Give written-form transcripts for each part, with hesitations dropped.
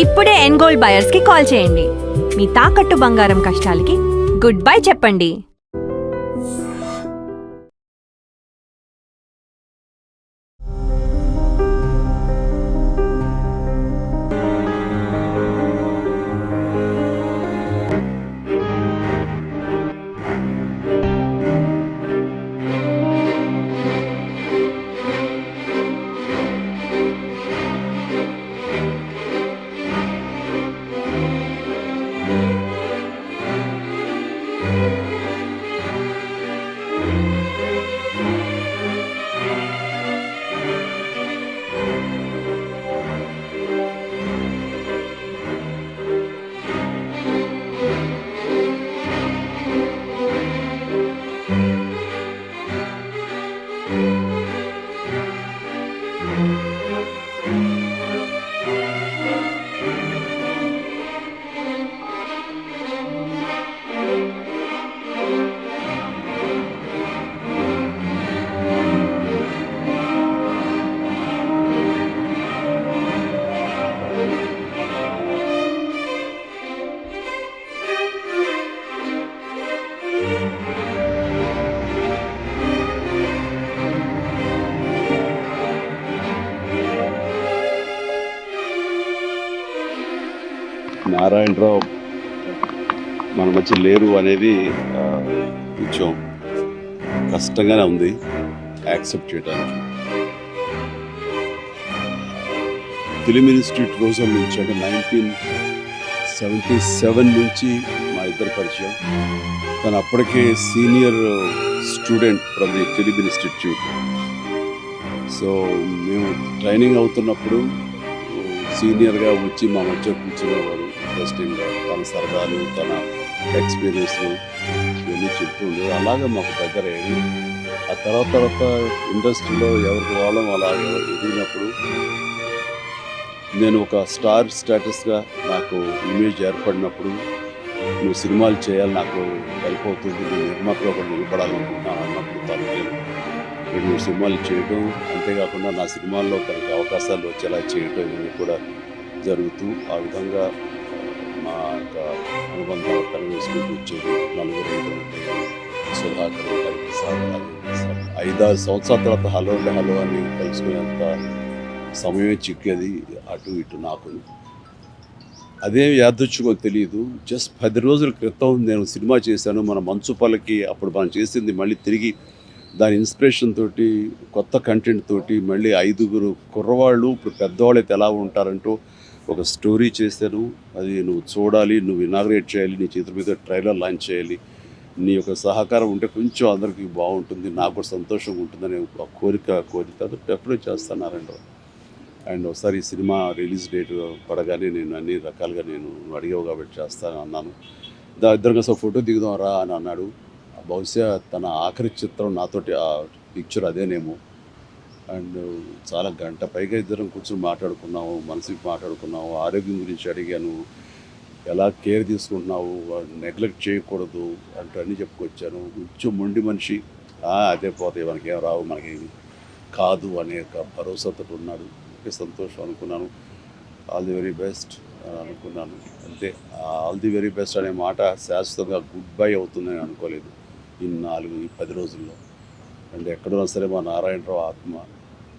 ఇప్పుడే ఎన్గోల్డ్ బయర్స్ కి కాల్ చేయండి. మీ తాకట్టు బంగారం కష్టాలకి గుడ్ బై చెప్పండి. నారాయణరావు మన మధ్య లేరు అనేది కొంచెం కష్టంగానే ఉంది యాక్సెప్ట్ చేయడానికి. ఫిలిం ఇన్స్టిట్యూట్ రోజుల నుంచి అంటే 1977 నుంచి మా ఇద్దరు పరిచయం. తను అప్పటికే senior student from the film institute. So మేము ట్రైనింగ్ అవుతున్నప్పుడు సీనియర్గా వచ్చి మా మధ్య కూర్చునేవారు. ఇంట్రెస్టింగ్గా తన సరదాలు, తన ఎక్స్పీరియన్స్లు ఇవన్నీ చెప్తూ ఉండేది. అలాగే మాకు దగ్గర అయ్యేది. ఆ తర్వాత ఇండస్ట్రీలో ఎవరికి వాళ్ళం అలాగే ఎదిగినప్పుడు నేను ఒక స్టార్ స్టేటస్గా నాకు ఇమేజ్ ఏర్పడినప్పుడు నువ్వు సినిమాలు చేయాలి, నాకు హెల్ప్ అవుతుంది, నేను నిర్మాతగా కూడా నిలబడాలనుకుంటున్నాను అన్నప్పుడు తను నేను 2-3 సినిమాలు చేయడం, అంతేకాకుండా నా సినిమాల్లో తనకి అవకాశాలు వచ్చేలా చేయడం ఇవన్నీ కూడా జరుగుతూ ఆ విధంగా మా యొక్క అనుబంధాలు పెనవేసుకుంటూ వచ్చేది. 4-5 సుధాకర్, హరిప్రసాద్, 5-6 సంవత్సరాల తర్వాత హలో అంటే హలో అని కలుసుకునేంత సమయమే చిక్కేది అటు ఇటు నాకు. అదేం యాదృచ్ఛికో తెలియదు. జస్ట్ 10 రోజుల క్రితం నేను సినిమా చేశాను మన మంచుపల్లకి. అప్పుడు మనం చేసింది మళ్ళీ తిరిగి దాని ఇన్స్పిరేషన్ తోటి కొత్త కంటెంట్ తోటి మళ్ళీ 5 కుర్రవాళ్ళు ఇప్పుడు పెద్దవాళ్ళు అయితే ఎలా ఉంటారంటూ ఒక స్టోరీ చేశాను. అది నువ్వు చూడాలి, నువ్వు ఇనాగ్రేట్ చేయాలి, నీ చేతుల మీద ట్రైలర్ లాంచ్ చేయాలి, నీ యొక్క సహకారం ఉంటే కొంచెం అందరికీ బాగుంటుంది, నాకు కూడా సంతోషంగా ఉంటుందనే ఒక కోరిక డెఫినెట్ చేస్తున్నారండి. అండ్ ఒకసారి ఈ సినిమా రిలీజ్ డేట్ పడగానే నేను అన్ని రకాలుగా నేను అడిగావు కాబట్టి చేస్తాను అన్నాను. ఇద్దరు కలిసి ఫోటో దిగుదాం రా అని అన్నాడు. బహుశా తన ఆఖరి చిత్రం నాతోటి ఆ పిక్చర్ అదేనేమో. అండ్ చాలా గంట పైగా ఇద్దరం కూర్చొని మాట్లాడుకున్నాము, మనసుకి మాట్లాడుకున్నాము, ఆరోగ్యం గురించి అడిగాను, ఎలా కేర్ తీసుకుంటున్నావు, నెగ్లెక్ట్ చేయకూడదు అంటూ అన్నీ చెప్పుకొచ్చాను. కొంచెం మొండి మనిషి, అదే పోతాయి మనకేం రావు, మనకేమి కాదు అనే ఒక భరోసాతో ఉన్నాడు. ఓకే, సంతోషం అనుకున్నాను. ఆల్ ది వెరీ బెస్ట్ అనుకున్నాను. అంతే. ఆల్ ది వెరీ బెస్ట్ అనే మాట శాశ్వతంగా గుడ్ బై అవుతుందని అనుకోలేదు ఈ 10 రోజుల్లో. అండ్ ఎక్కడున్నా సరే మా నారాయణరావు ఆత్మ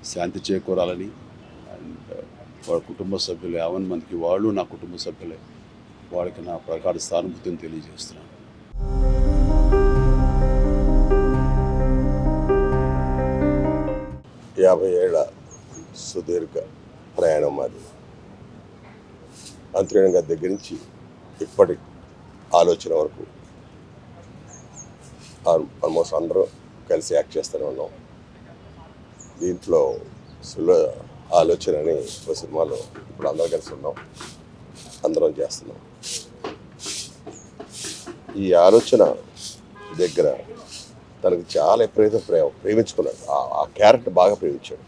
శాంతి చేకూరాలని, అండ్ వాళ్ళ కుటుంబ సభ్యులు 50 మందికి వాళ్ళు నా కుటుంబ సభ్యులే, వాళ్ళకి నా ప్రగాఢ సానుభూతిని తెలియజేస్తున్నాను. యాభై ఏళ్ల సుదీర్ఘ ప్రయాణం మాది. అంతరేణ గారి దగ్గర నుంచి ఇప్పటి ఆలోచన వరకు ఆల్మోస్ట్ అందరూ కలిసి యాక్ట్ చేస్తూనే ఉన్నాం. దీంట్లో ఆలోచన అని ఒక సినిమాలో ఇప్పుడు అందరం కలిసి ఉన్నాం, అందరం చేస్తున్నాం. ఈ ఆలోచన దగ్గర తనకు చాలా ఎప్పుడైతే ప్రేమించుకున్నాడు, ఆ క్యారెక్టర్ బాగా ప్రేమించాడు.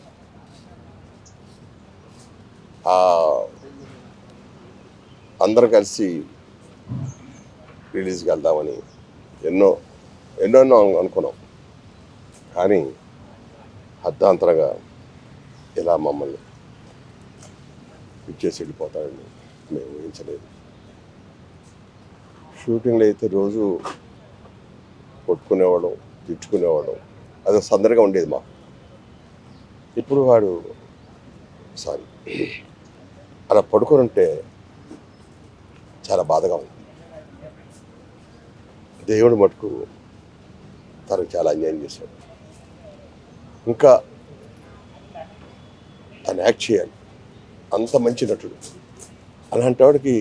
అందరం కలిసి రిలీజ్కి వెళ్దామని ఎన్నో అనుకున్నాం. కానీ అర్ధాంతరంగా ఇలా మమ్మల్ని ఇచ్చేసి వెళ్ళిపోతాడండి. అనిపించలేదు. షూటింగ్లో అయితే రోజు కొట్టుకునేవాడు, తిట్టుకునేవాడు, అది సందడిగా ఉండేది మాకు. ఇప్పుడు వాడు అలా పడుకొని ఉంటే చాలా బాధగా ఉంది. దేవుడు మటుకు తనకు చాలా అన్యాయం చేశాడు. ఇంకా తను యాక్ట్ చేయాలి, అంత మంచి నటుడు. అలాంటి వాడికి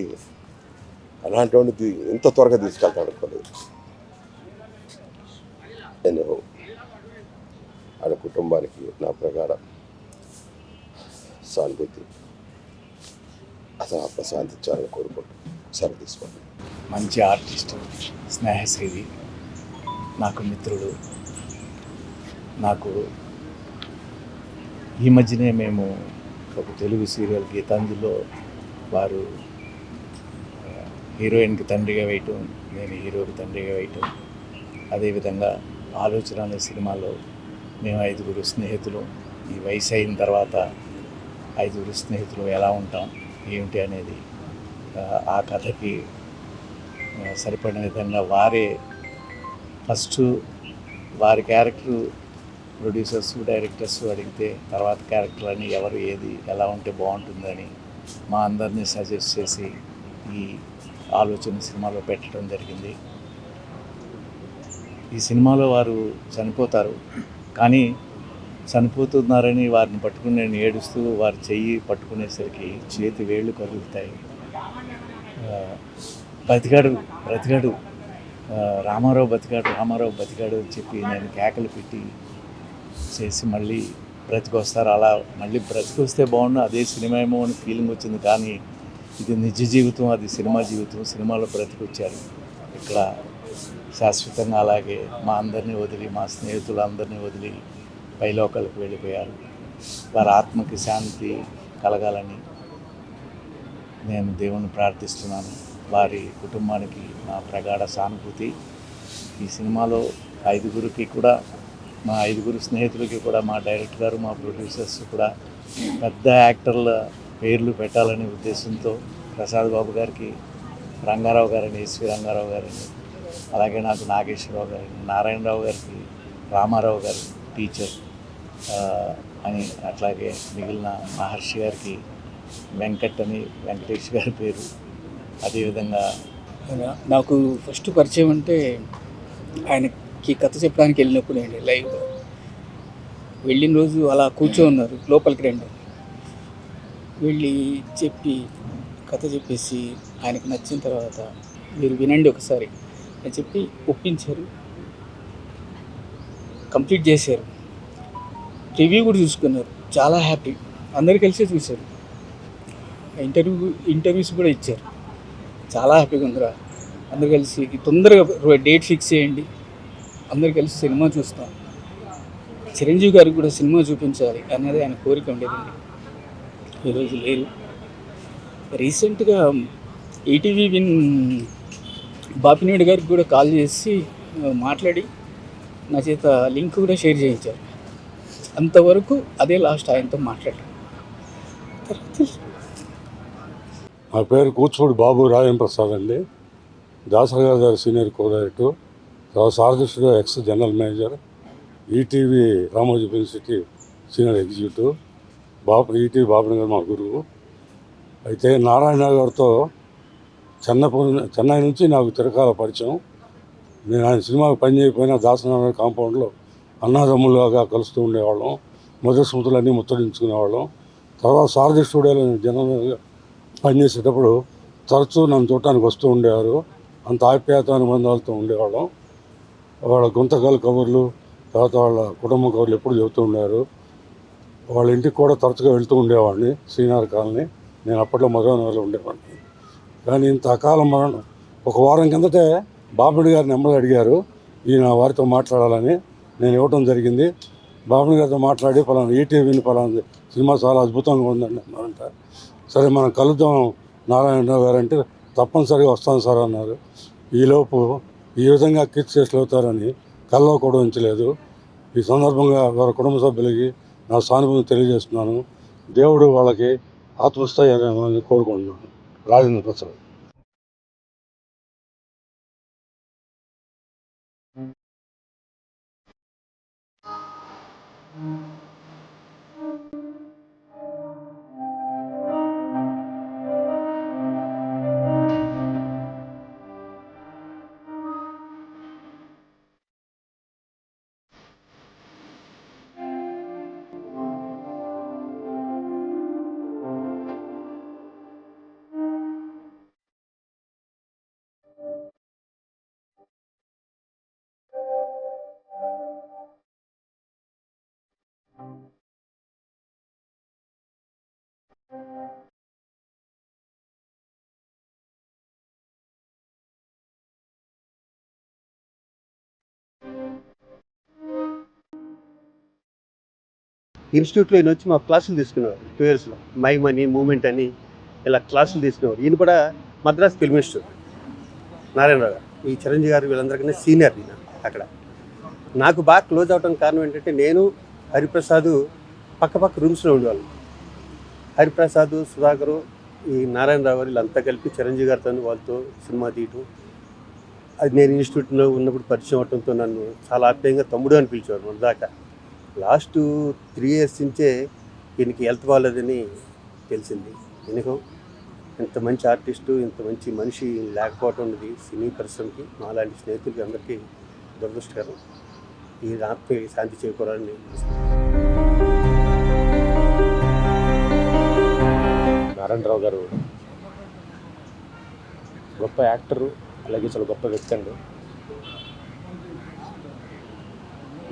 ఎంత త్వరగా తీసుకెళ్తాడు అనుకోలేదు. నేను ఆయన కుటుంబానికి నా ప్రకారం సానుభూతి, అతను ఆత్మశాంతించాలని కోరుకుంటూ సెలవు తీసుకోండి. మంచి ఆర్టిస్టు, స్నేహశ్రీది, నాకు మిత్రుడు. నాకు ఈ మధ్యనే మేము ఒక తెలుగు సీరియల్ గీతాంజలిలో వారు హీరోయిన్కి తండ్రిగా వేయటం, నేను హీరోకి తండ్రిగా వేయటం, అదేవిధంగా ఆలోచన అనే సినిమాలో మేము 5 స్నేహితులు, ఈ వయసు అయిన తర్వాత 5 స్నేహితులు ఎలా ఉంటాం ఏమిటి అనేది ఆ కథకి సరిపడిన విధంగా వారే ఫస్ట్ వారి క్యారెక్టర్ ప్రొడ్యూసర్స్ డైరెక్టర్స్ అడిగితే తర్వాత క్యారెక్టర్లని ఎవరు ఏది ఎలా ఉంటే బాగుంటుందని మా అందరినీ సజెస్ట్ చేసి ఈ ఆలోచన సినిమాలో పెట్టడం జరిగింది. ఈ సినిమాలో వారు చనిపోతారు, కానీ చనిపోతున్నారని వారిని పట్టుకుని నేను ఏడుస్తూ వారి చెయ్యి పట్టుకునేసరికి చేతి వేళ్ళు కదులుతాయి. బ్రతికాడు రామారావు బతికాడు అని చెప్పి నేను కేకలు పెట్టి చేసి మళ్ళీ బ్రతికొస్తారు. అలా మళ్ళీ బ్రతికొస్తే బాగుండు, అదే సినిమా ఏమో అని ఫీలింగ్ వచ్చింది. కానీ ఇది నిజ జీవితం, అది సినిమా జీవితం. సినిమాలో బ్రతికొచ్చారు. ఇక్కడ శాశ్వతంగా అలాగే మా అందరినీ వదిలి, మా స్నేహితులందరినీ వదిలి పైలోకాలకు వెళ్ళిపోయారు. వారి ఆత్మకి శాంతి కలగాలని నేను దేవుణ్ణి ప్రార్థిస్తున్నాను. వారి కుటుంబానికి నా ప్రగాఢ సానుభూతి. ఈ సినిమాలో 5 కూడా, మా 5 స్నేహితులకి కూడా మా డైరెక్టర్ గారు, మా ప్రొడ్యూసర్స్ కూడా పెద్ద యాక్టర్ల పేర్లు పెట్టాలనే ఉద్దేశంతో ప్రసాద్ బాబు గారికి, రంగారావు గారని, ఎస్వి రంగారావు గారని, అలాగే నాకు నాగేశ్వరరావు గారిని, నారాయణరావు గారికి రామారావు గారు టీచర్ అని, అట్లాగే మిగిలిన మహర్షి గారికి వెంకట్ అని వెంకటేష్ గారి పేరు. అదేవిధంగా నాకు ఫస్ట్ పరిచయం అంటే ఆయనకి కథ చెప్పడానికి వెళ్ళినప్పుడు అండి. లైవ్గా వెళ్ళిన రోజు అలా ఉన్నారు, లోపలికి రండి వెళ్ళి చెప్పి కథ చెప్పేసి ఆయనకు నచ్చిన తర్వాత మీరు వినండి ఒకసారి అని చెప్పి ఒప్పించారు, కంప్లీట్ చేశారు. రివ్యూ కూడా చూసుకున్నారు, చాలా హ్యాపీ. అందరు కలిసి చూశారు, ఇంటర్వ్యూస్ కూడా ఇచ్చారు. చాలా హ్యాపీగా ఉందిరా, అందరు కలిసి తొందరగా డేట్ ఫిక్స్ చేయండి, అందరు కలిసి సినిమా చూస్తాం, చిరంజీవి గారికి కూడా సినిమా చూపించాలి అనేది ఆయన కోరిక ఉండేదండి. ఈరోజు లేరు. రీసెంట్గా ఈటీవీ విన్ బాపినేడు గారికి కూడా కాల్ చేసి మాట్లాడి నా చేత లింక్ కూడా షేర్ చేయించారు. అంతవరకు అదే లాస్ట్ ఆయనతో మాట్లాడారు. నా పేరు కూచిపూడి బాబు రాజేంద్ర ప్రసాద్ అండి. దాసరి గారి సీనియర్ కో డైరెక్టర్, సారథిష్ఠుడు ex general manager, ETV Ramoji film city senior executive. ETV Babu గారు మా గురువు. అయితే నారాయణ గారితో చెన్నై నుంచి నాకు చిరకాల పరిచయం. నేను ఆయన సినిమాకి పని చేయకపోయినా దాసనారాయణ కాంపౌండ్లో అన్నదమ్ములుగా కలుస్తూ ఉండేవాళ్ళం. మొదటి స్మృతులన్నీ ముచ్చరించుకునేవాళ్ళం. తర్వాత సారథి స్టూడియోలో జనరల్గా పనిచేసేటప్పుడు తరచూ నన్ను చూడటానికి వస్తూ ఉండేవారు. అంత ఆప్యాయత అనుబంధాలతో ఉండేవాళ్ళం. వాళ్ళ గుంతకాల కబుర్లు, తర్వాత వాళ్ళ కుటుంబ కబుర్లు ఎప్పుడు చెబుతూ ఉండేవారు. వాళ్ళ ఇంటికి కూడా తరచుగా వెళ్తూ ఉండేవాడిని, శ్రీనగర్ కాలనీ. నేను అప్పట్లో మధురనగర్లో ఉండేవాడిని. కానీ ఇంత అకాల మరణం, ఒక వారం కిందటే బాబుడి గారి నెంబర్ అడిగారు, ఈయన వారితో మాట్లాడాలని. నేను ఇవ్వటం జరిగింది. బాబుడి గారితో మాట్లాడి పలానా ఈటీవీని పలానా సినిమా చాలా అద్భుతంగా ఉందండి అన్నారంట. సరే మనం కలుద్దాం నారాయణరావు గారు అంటే తప్పనిసరిగా వస్తాను సార్ అన్నారు. ఈలోపు ఈ విధంగా కీర్తిశేషులు అవుతారని కల్లో కూడా ఉంచలేదు. ఈ సందర్భంగా వారి కుటుంబ సభ్యులకి నా సానుభూతిని తెలియజేస్తున్నాను. దేవుడు వాళ్ళకి ఆత్మస్థాయి కోరుకుంటున్నాను. రాజేంద్ర ప్రసాద్. ఇన్స్టిట్యూట్లో ఈయన వచ్చి మా క్లాసులు తీసుకునేవారు 2 ఇయర్స్లో. మైమ్ అని, మూమెంట్ అని ఇలా క్లాసులు తీసుకునేవారు. ఈయన కూడా మద్రాస్ ఫిల్మ్ ఇన్స్టిట్యూట్, నారాయణరావు గారు, ఈ చిరంజీవి గారు వీళ్ళందరికన్నా సీనియర్ ఈయన అక్కడ. నాకు బాగా క్లోజ్ అవడానికి కారణం ఏంటంటే, నేను హరిప్రసాద్ పక్క రూమ్స్లో ఉండేవాళ్ళం. హరిప్రసాద్, సుధాకరు, ఈ నారాయణరావు గారు వీళ్ళంతా కలిపి చిరంజీవి గారితో వాళ్ళతో సినిమా తీయటం, అది నేను ఇన్స్టిట్యూట్లో ఉన్నప్పుడు పరిచయం అవడంతో నన్ను చాలా ఆప్యాయంగా తమ్ముడు అని పిలిచేవారు మన దాకా. లాస్ట్ 3 ఇయర్స్ నుంచే ఈయనకి హెల్త్ బాగాలేదని తెలిసింది. ఎందుకు ఇంత మంచి ఆర్టిస్టు, ఇంత మంచి మనిషి లేకపోవటం ఉన్నది సినీ పరిశ్రమకి, మాలాంటి స్నేహితులకి అందరికీ దురదృష్టకరం. ఈ ఆత్మకి శాంతి చేకూరాలని నేను నారాయణరావు గారు గొప్ప యాక్టరు, అలాగే చాలా గొప్ప వ్యక్తి అండి.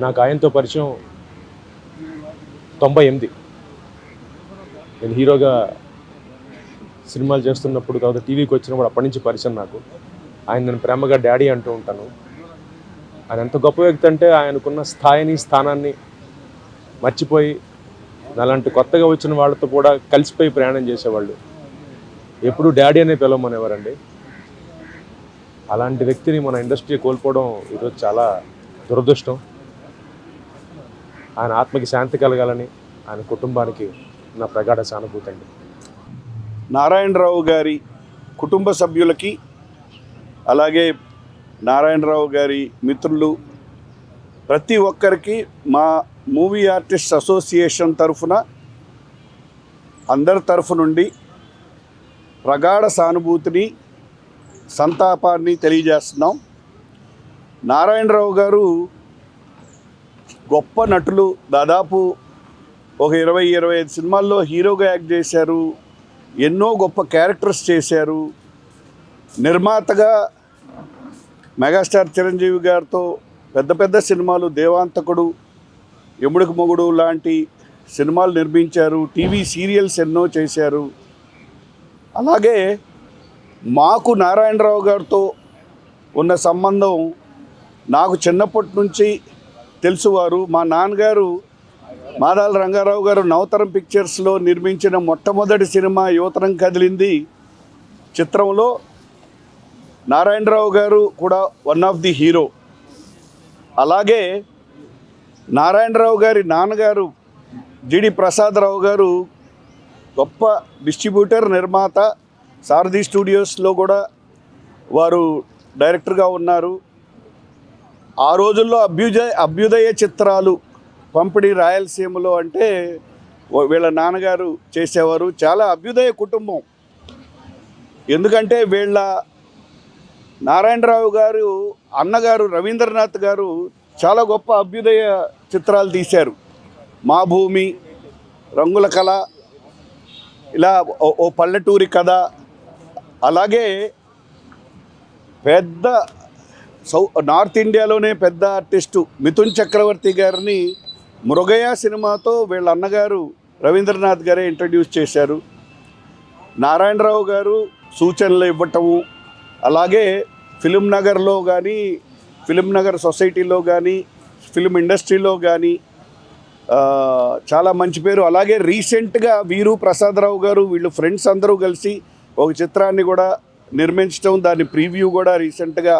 నాకు ఆయనతో పరిచయం 98. నేను హీరోగా సినిమాలు చేస్తున్నప్పుడు, తర్వాత టీవీకి వచ్చినప్పుడు అప్పటి నుంచి పరిచయం నాకు. ఆయన నేను ప్రేమగా డాడీ అంటూ ఉంటాను. ఆయన ఎంత గొప్ప వ్యక్తి అంటే, ఆయనకున్న స్థాయిని, స్థానాన్ని మర్చిపోయి అలాంటి కొత్తగా వచ్చిన వాళ్ళతో కూడా కలిసిపోయి ప్రయాణం చేసేవాళ్ళు. ఎప్పుడు డాడీ అనే పిలవమనేవారండి. అలాంటి వ్యక్తిని మన ఇండస్ట్రీ కోల్పోవడం ఈరోజు చాలా దురదృష్టం. ఆయన ఆత్మకి శాంతి కలగాలని ఆయన కుటుంబానికి నా ప్రగాఢ సానుభూతి అండి. నారాయణరావు గారి కుటుంబ సభ్యులకి, అలాగే నారాయణరావు గారి మిత్రులు, ప్రతి ఒక్కరికి మా మూవీ ఆర్టిస్ట్ అసోసియేషన్ తరఫున, అందరి తరఫు నుండి ప్రగాఢ సానుభూతిని, సంతాపాన్ని తెలియజేస్తున్నాం. నారాయణరావు గారు గొప్ప నటులు. దాదాపు ఒక 20-25 సినిమాల్లో హీరోగా యాక్ట్ చేశారు. ఎన్నో గొప్ప క్యారెక్టర్స్ చేశారు. నిర్మాతగా మెగాస్టార్ చిరంజీవి గారితో పెద్ద పెద్ద సినిమాలు, దేవాంతకుడు, యముడికి మొగుడు లాంటి సినిమాలు నిర్మించారు. టీవీ సీరియల్స్ ఎన్నో చేశారు. అలాగే మాకు నారాయణరావు గారితో ఉన్న సంబంధం నాకు చిన్నప్పటి నుంచి తెలుసువారు. మా నాన్నగారు మాదాల రంగారావు గారు నవతరం పిక్చర్స్లో నిర్మించిన మొట్టమొదటి సినిమా యువతరం కదిలింది చిత్రంలో నారాయణరావు గారు కూడా వన్ ఆఫ్ ది హీరో. అలాగే నారాయణరావు గారి నాన్నగారు జిడి ప్రసాదరావు గారు గొప్ప డిస్ట్రిబ్యూటర్, నిర్మాత. సారథి స్టూడియోస్లో కూడా వారు డైరెక్టర్గా ఉన్నారు. ఆ రోజుల్లో అభ్యుదయ చిత్రాలు పంపిణీ రాయలసీమలో అంటే వీళ్ళ నాన్నగారు చేసేవారు. చాలా అభ్యుదయ కుటుంబం. ఎందుకంటే వీళ్ళ నారాయణరావు గారు అన్నగారు రవీంద్రనాథ్ గారు చాలా గొప్ప అభ్యుదయ చిత్రాలు తీశారు. మా భూమి, రంగుల కళ, ఇలా ఓ పల్లెటూరి కథ. అలాగే పెద్ద నార్త్ ఇండియాలోనే పెద్ద ఆర్టిస్టు మిథున్ చక్రవర్తి గారిని మృగయ సినిమాతో వీళ్ళ అన్నగారు రవీంద్రనాథ్ గారే ఇంట్రడ్యూస్ చేశారు. నారాయణరావు గారు సూచనలు ఇవ్వటము, అలాగే ఫిలిం నగర్లో కానీ, ఫిలిం నగర్ సొసైటీలో కానీ, ఫిలిం ఇండస్ట్రీలో కానీ చాలా మంచి పేరు. అలాగే రీసెంట్గా వీరు ప్రసాదరావు గారు వీళ్ళు ఫ్రెండ్స్ అందరూ కలిసి ఒక చిత్రాన్ని కూడా నిర్మించడం, దాని ప్రీవ్యూ కూడా రీసెంట్గా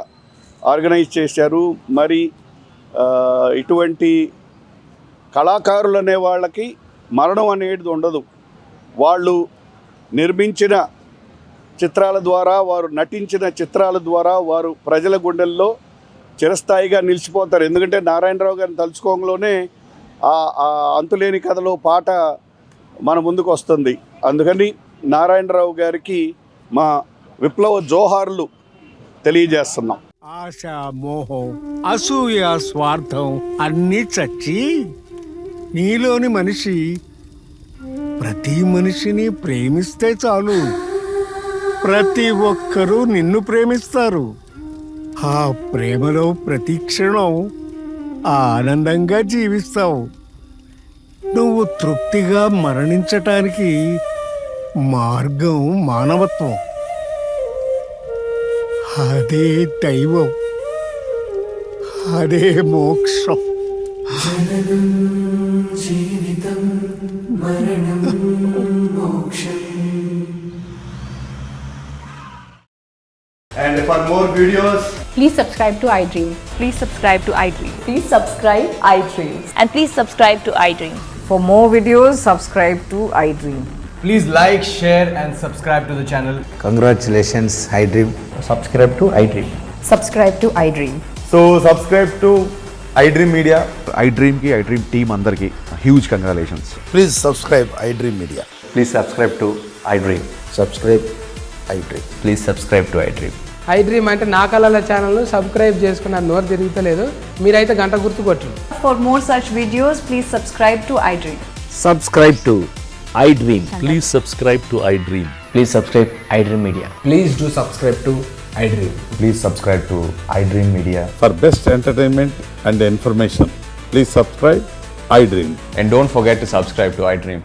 ఆర్గనైజ్ చేశారు. మరి ఇటువంటి కళాకారులు అనే వాళ్ళకి మరణం అనేది ఉండదు. వాళ్ళు నిర్మించిన చిత్రాల ద్వారా, వారు నటించిన చిత్రాల ద్వారా వారు ప్రజల గుండెల్లో చిరస్థాయిగా నిలిచిపోతారు. ఎందుకంటే నారాయణరావు గారిని తలుచుకోవడంలోనే ఆ అంతులేని కథలో పాట మన ముందుకు వస్తుంది. అందుకని నారాయణరావు గారికి మా విప్లవ జోహార్లు తెలియజేస్తున్నాం. ఆశ, మోహం, అసూయ, స్వార్థం అన్నీ చచ్చి నీలోని మనిషి ప్రతి మనిషిని ప్రేమిస్తే చాలు, ప్రతి ఒక్కరూ నిన్ను ప్రేమిస్తారు. ఆ ప్రేమలో ప్రతి క్షణం ఆనందంగా జీవిస్తావు. నువ్వు తృప్తిగా మరణించటానికి మార్గం మానవత్వం. అదే దైవం, అదే మోక్షం. And for more videos, Please subscribe to iDream. Please subscribe to iDream. Please subscribe iDream. And please subscribe to iDream. For more videos, subscribe to iDream. Please like, share and subscribe to the channel. Congratulations, iDream. Subscribe to iDream. Subscribe to iDream. So subscribe to iDream Media. iDream ki iDream team andarki huge congratulations. Please subscribe iDream media. Please subscribe to iDream. Subscribe iDream. Please subscribe to iDream. iDream అంటే నా కళల ఛానల్ను subscribe చేసుకున్న నోరు తిరుగుతలేదు. మీరైతే గంట గుర్తు కొట్టండి. For more such videos, please subscribe to iDream. Subscribe to iDream. Please subscribe to iDream. Please subscribe iDream Media. Please do subscribe to iDream. Please subscribe to iDream Media. For best entertainment and information, please subscribe iDream. And don't forget to subscribe to iDream.